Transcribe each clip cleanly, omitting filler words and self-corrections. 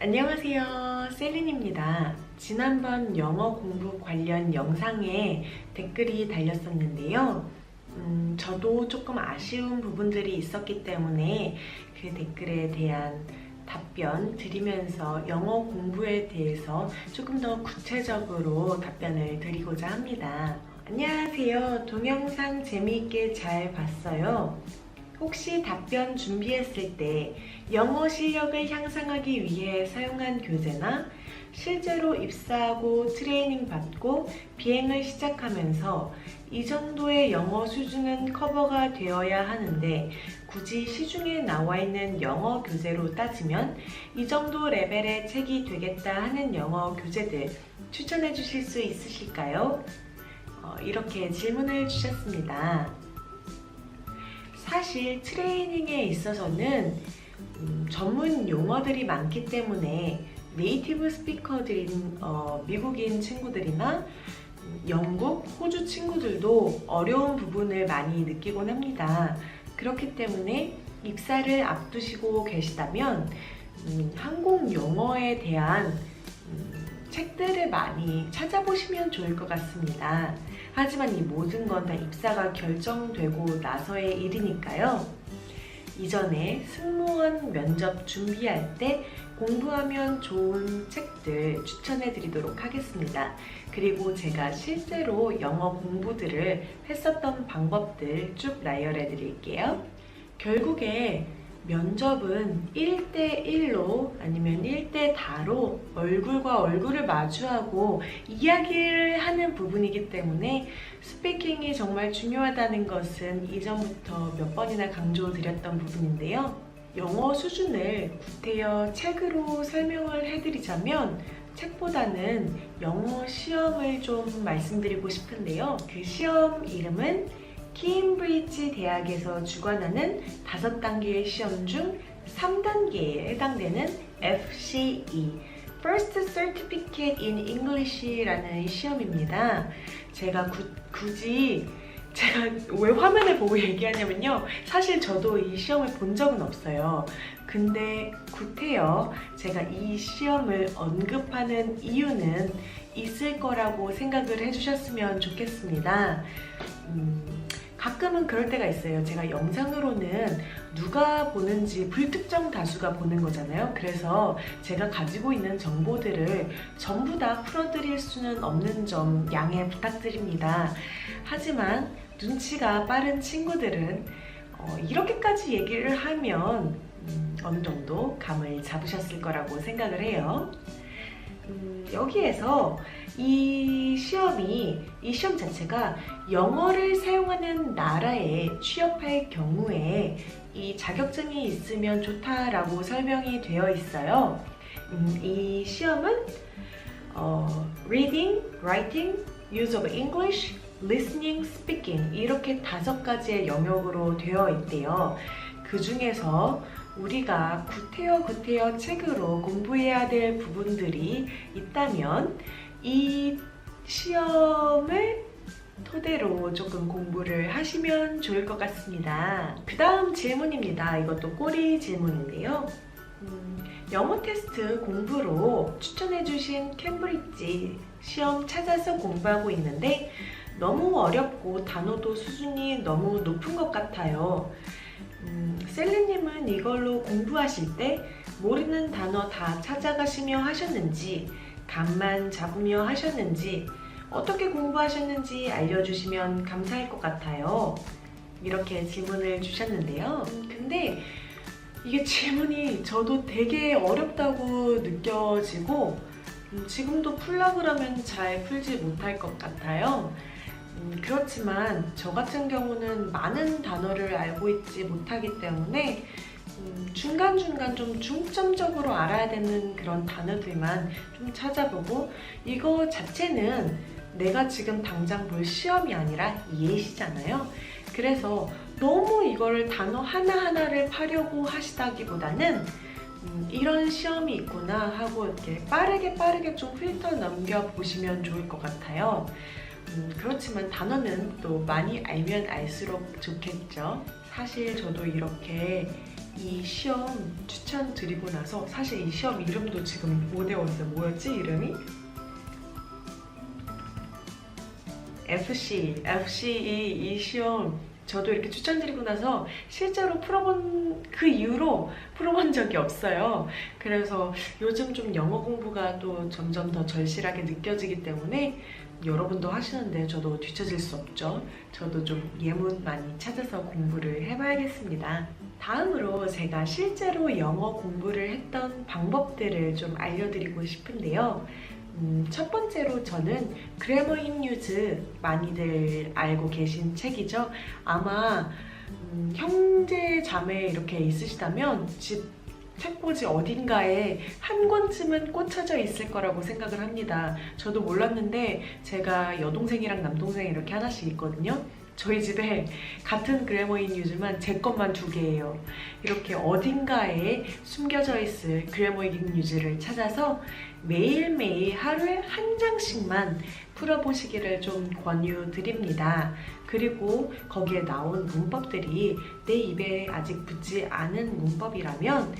안녕하세요, 셀린입니다. 지난번 영어 공부 관련 영상에 댓글이 달렸었는데요. 저도 조금 아쉬운 부분들이 있었기 때문에 그 댓글에 대한 답변 드리면서 영어 공부에 대해서 조금 더 구체적으로 답변을 드리고자 합니다. 안녕하세요. 동영상 재미있게 잘 봤어요. 혹시 답변 준비했을 때 영어 실력을 향상하기 위해 사용한 교재나 실제로 입사하고 트레이닝 받고 비행을 시작하면서 이 정도의 영어 수준은 커버가 되어야 하는데 굳이 시중에 나와 있는 영어 교재로 따지면 이 정도 레벨의 책이 되겠다 하는 영어 교재들 추천해 주실 수 있으실까요? 이렇게 질문을 주셨습니다. 사실 트레이닝에 있어서는 전문 용어들이 많기 때문에 네이티브 스피커들인 미국인 친구들이나 영국, 호주 친구들도 어려운 부분을 많이 느끼곤 합니다. 그렇기 때문에 입사를 앞두시고 계시다면 한국 영어에 대한 책들을 많이 찾아보시면 좋을 것 같습니다. 하지만 이 모든 건 다 입사가 결정되고 나서의 일이니까요. 이전에 승무원 면접 준비할 때 공부하면 좋은 책들 추천해 드리도록 하겠습니다. 그리고 제가 실제로 영어 공부들을 했었던 방법들 쭉 나열해 드릴게요. 결국에 면접은 1대1로 아니면 1대 다로 얼굴과 얼굴을 마주하고 이야기를 하는 부분이기 때문에 스피킹이 정말 중요하다는 것은 이전부터 몇 번이나 강조드렸던 부분인데요. 영어 수준을 구태여 책으로 설명을 해드리자면 책보다는 영어 시험을 좀 말씀드리고 싶은데요. 그 시험 이름은 케임브리지 대학에서 주관하는 5단계의 시험 중 3단계에 해당되는 FCE, First Certificate in English라는 시험입니다. 제가 굳이 제가 왜 화면을 보고 얘기하냐면요. 사실 저도 이 시험을 본 적은 없어요. 근데 구태여 제가 이 시험을 언급하는 이유는 있을 거라고 생각을 해주셨으면 좋겠습니다. 가끔은 그럴 때가 있어요. 제가 영상으로는 누가 보는지 불특정 다수가 보는 거잖아요. 그래서 제가 가지고 있는 정보들을 전부 다 풀어드릴 수는 없는 점 양해 부탁드립니다. 하지만 눈치가 빠른 친구들은 이렇게까지 얘기를 하면 어느 정도 감을 잡으셨을 거라고 생각을 해요. 여기에서 이 시험 자체가 영어를 사용하는 나라에 취업할 경우에 이 자격증이 있으면 좋다라고 설명이 되어 있어요. 이 시험은 Reading, Writing, Use of English, Listening, Speaking 이렇게 5가지의 영역으로 되어 있대요. 그 중에서 우리가 구태여 책으로 공부해야 될 부분들이 있다면 이 시험을 토대로 조금 공부를 하시면 좋을 것 같습니다. 그 다음 질문입니다. 이것도 꼬리 질문인데요. 영어 테스트 공부로 추천해주신 캠브리지 시험 찾아서 공부하고 있는데 너무 어렵고 단어도 수준이 너무 높은 것 같아요. 셀리님은 이걸로 공부하실 때 모르는 단어 다 찾아가시며 하셨는지, 감만 잡으며 하셨는지, 어떻게 공부하셨는지 알려주시면 감사할 것 같아요. 이렇게 질문을 주셨는데요. 근데 이게 질문이 저도 되게 어렵다고 느껴지고 지금도 풀려고 그러면 잘 풀지 못할 것 같아요. 그렇지만 저 같은 경우는 많은 단어를 알고 있지 못하기 때문에 중간중간 좀 중점적으로 알아야 되는 그런 단어들만 좀 찾아보고 이거 자체는 내가 지금 당장 볼 시험이 아니라 예시잖아요. 그래서 너무 이거를 단어 하나하나를 파려고 하시다기보다는 이런 시험이 있구나 하고 이렇게 빠르게 좀 훑어 넘겨보시면 좋을 것 같아요. 그렇지만 단어는 또 많이 알면 알수록 좋겠죠. 사실 저도 이렇게 이 시험 추천드리고 나서 사실 이 시험 이름도 지금 못 외웠어요. 뭐였지 이름이? FCE 이 시험 저도 이렇게 추천드리고 나서 실제로 풀어본 그 이후로 풀어본 적이 없어요. 그래서 요즘 좀 영어 공부가 또 점점 더 절실하게 느껴지기 때문에 여러분도 하시는데 저도 뒤처질 수 없죠. 저도 좀 예문 많이 찾아서 공부를 해봐야겠습니다. 다음으로 제가 실제로 영어 공부를 했던 방법들을 좀 알려드리고 싶은데요. 첫 번째로 저는 그래머 인 뉴즈, 많이들 알고 계신 책이죠. 아마 형제 자매 이렇게 있으시다면 집 책꽂이 어딘가에 한 권쯤은 꽂혀져 있을 거라고 생각을 합니다. 저도 몰랐는데 제가 여동생이랑 남동생 이렇게 하나씩 있거든요. 저희 집에 같은 그래머 인 뉴즈만 제 것만 2개예요. 이렇게 어딘가에 숨겨져 있을 그래머 인 뉴즈를 찾아서 매일매일 하루에 한 장씩만 풀어보시기를 좀 권유드립니다. 그리고 거기에 나온 문법들이 내 입에 아직 붙지 않은 문법이라면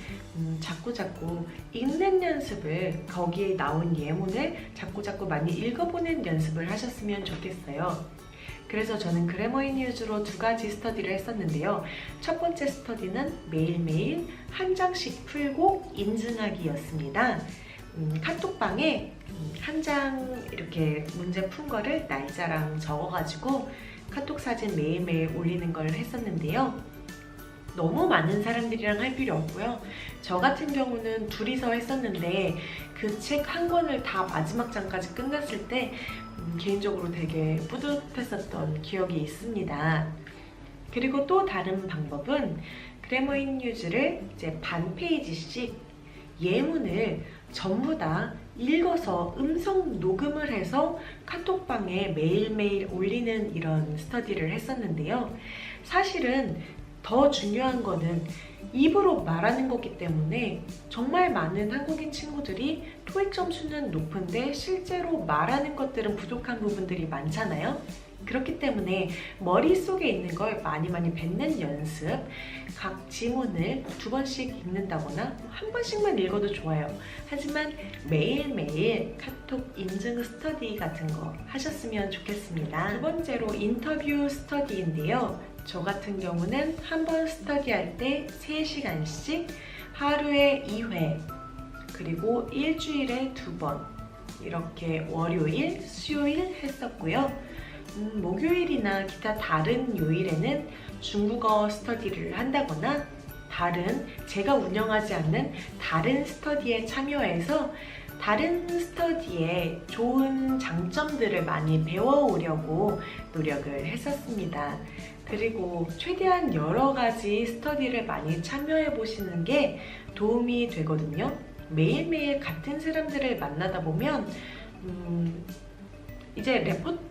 자꾸자꾸 읽는 연습을, 거기에 나온 예문을 자꾸자꾸 많이 읽어보는 연습을 하셨으면 좋겠어요. 그래서 저는 그래머 인 뉴즈로 2가지 스터디를 했었는데요. 첫 번째 스터디는 매일매일 한 장씩 풀고 인증하기였습니다. 카톡방에 한 장 이렇게 문제 푼 거를 날짜랑 적어가지고 카톡 사진 매일매일 올리는 걸 했었는데요. 너무 많은 사람들이랑 할 필요 없고요. 저 같은 경우는 둘이서 했었는데 그 책 한 권을 다 마지막 장까지 끝났을 때 개인적으로 되게 뿌듯했었던 기억이 있습니다. 그리고 또 다른 방법은 그래머 인 뉴즈를 이제 반 페이지씩 예문을 전부 다 읽어서 음성 녹음을 해서 카톡방에 매일매일 올리는 이런 스터디를 했었는데요. 사실은 더 중요한 거는 입으로 말하는 거기 때문에 정말 많은 한국인 친구들이 토익 점수는 높은데 실제로 말하는 것들은 부족한 부분들이 많잖아요. 그렇기 때문에 머릿속에 있는 걸 많이 뱉는 연습, 각 지문을 2번씩 읽는다거나 한 번씩만 읽어도 좋아요. 하지만 매일매일 카톡 인증 스터디 같은 거 하셨으면 좋겠습니다. 두 번째로 인터뷰 스터디인데요. 저 같은 경우는 한 번 스터디할 때 3시간씩 하루에 2회, 그리고 일주일에 2번 이렇게 월요일, 수요일 했었고요. 목요일이나 기타 다른 요일에는 중국어 스터디를 한다거나 다른, 제가 운영하지 않는 다른 스터디에 참여해서 다른 스터디의 좋은 장점들을 많이 배워오려고 노력을 했었습니다. 그리고 최대한 여러 가지 스터디를 많이 참여해 보시는 게 도움이 되거든요. 매일매일 같은 사람들을 만나다 보면 이제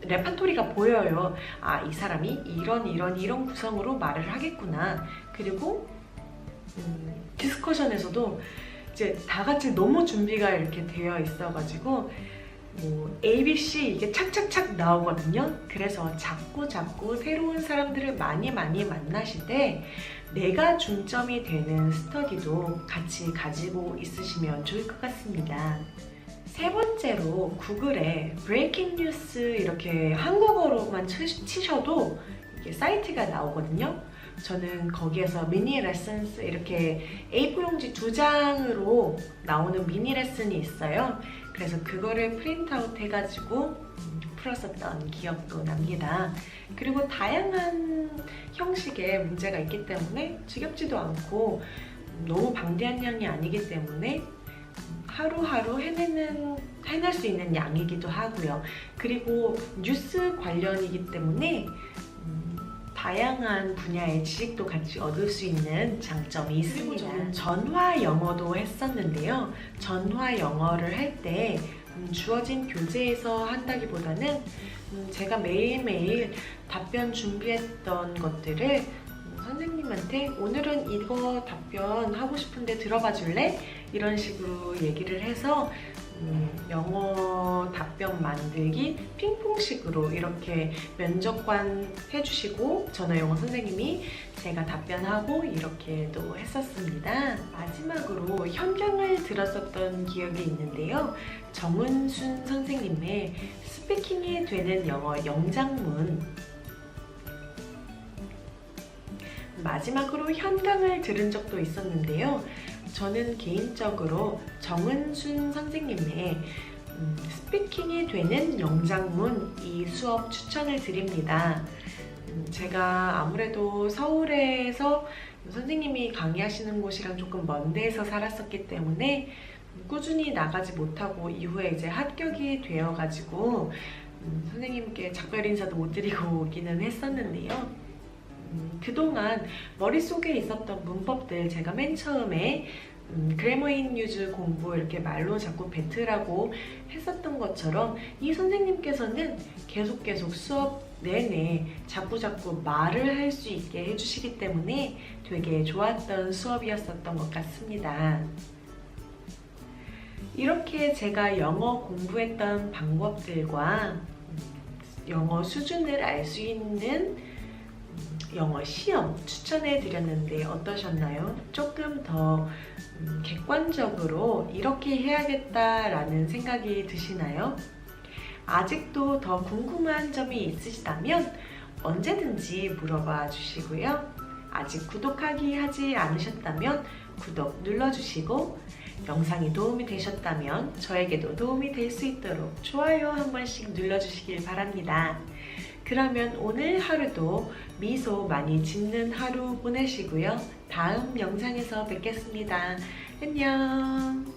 레파토리가 보여요. 아, 이 사람이 이런 구성으로 말을 하겠구나. 그리고 디스커션에서도 이제 다 같이 너무 준비가 이렇게 되어 있어가지고 뭐 A, B, C 이게 착착착 나오거든요. 그래서 자꾸 새로운 사람들을 많이 만나실 때 내가 중점이 되는 스터디도 같이 가지고 있으시면 좋을 것 같습니다. 세 번째로 구글에 브레이킹 뉴스 이렇게 한국어로만 치셔도 이게 사이트가 나오거든요. 저는 거기에서 미니 레슨스 이렇게 A4 용지 2장으로 나오는 미니 레슨이 있어요. 그래서 그거를 프린트아웃 해가지고 풀었었던 기억도 납니다. 그리고 다양한 형식의 문제가 있기 때문에 지겹지도 않고 너무 방대한 양이 아니기 때문에 하루하루 해낼 수 있는 양이기도 하고요. 그리고 뉴스 관련이기 때문에 다양한 분야의 지식도 같이 얻을 수 있는 장점이 있습니다. 저는 전화 영어도 했었는데요. 전화 영어를 할 때 주어진 교재에서 한다기보다는 제가 매일매일 답변 준비했던 것들을 선생님한테 오늘은 이거 답변 하고 싶은데 들어봐 줄래? 이런 식으로 얘기를 해서 영어 답변 만들기 핑퐁식으로 이렇게 면접관 해주시고 전화 영어 선생님이 제가 답변하고 이렇게도 했었습니다. 마지막으로 현장을 들었었던 기억이 있는데요. 정은순 선생님의 스피킹이 되는 영어 영장문, 마지막으로 현강을 들은 적도 있었는데요. 저는 개인적으로 정은순 선생님의 스피킹이 되는 영장문 이 수업 추천을 드립니다. 제가 아무래도 서울에서 선생님이 강의하시는 곳이랑 조금 먼 데에서 살았었기 때문에 꾸준히 나가지 못하고 이후에 이제 합격이 되어가지고 선생님께 작별 인사도 못 드리고 오기는 했었는데요. 그동안 머릿속에 있었던 문법들 제가 맨 처음에 그래머 인 유즈 공부 이렇게 말로 자꾸 뱉으라고 했었던 것처럼 이 선생님께서는 계속 수업 내내 자꾸 말을 할 수 있게 해주시기 때문에 되게 좋았던 수업이었었던 것 같습니다. 이렇게 제가 영어 공부했던 방법들과 영어 수준을 알 수 있는 영어 시험 추천해 드렸는데 어떠셨나요? 조금 더 객관적으로 이렇게 해야겠다라는 생각이 드시나요? 아직도 더 궁금한 점이 있으시다면 언제든지 물어봐 주시고요. 아직 구독하기 하지 않으셨다면 구독 눌러주시고 영상이 도움이 되셨다면 저에게도 도움이 될 수 있도록 좋아요 한 번씩 눌러주시길 바랍니다. 그러면 오늘 하루도 미소 많이 짓는 하루 보내시고요. 다음 영상에서 뵙겠습니다. 안녕.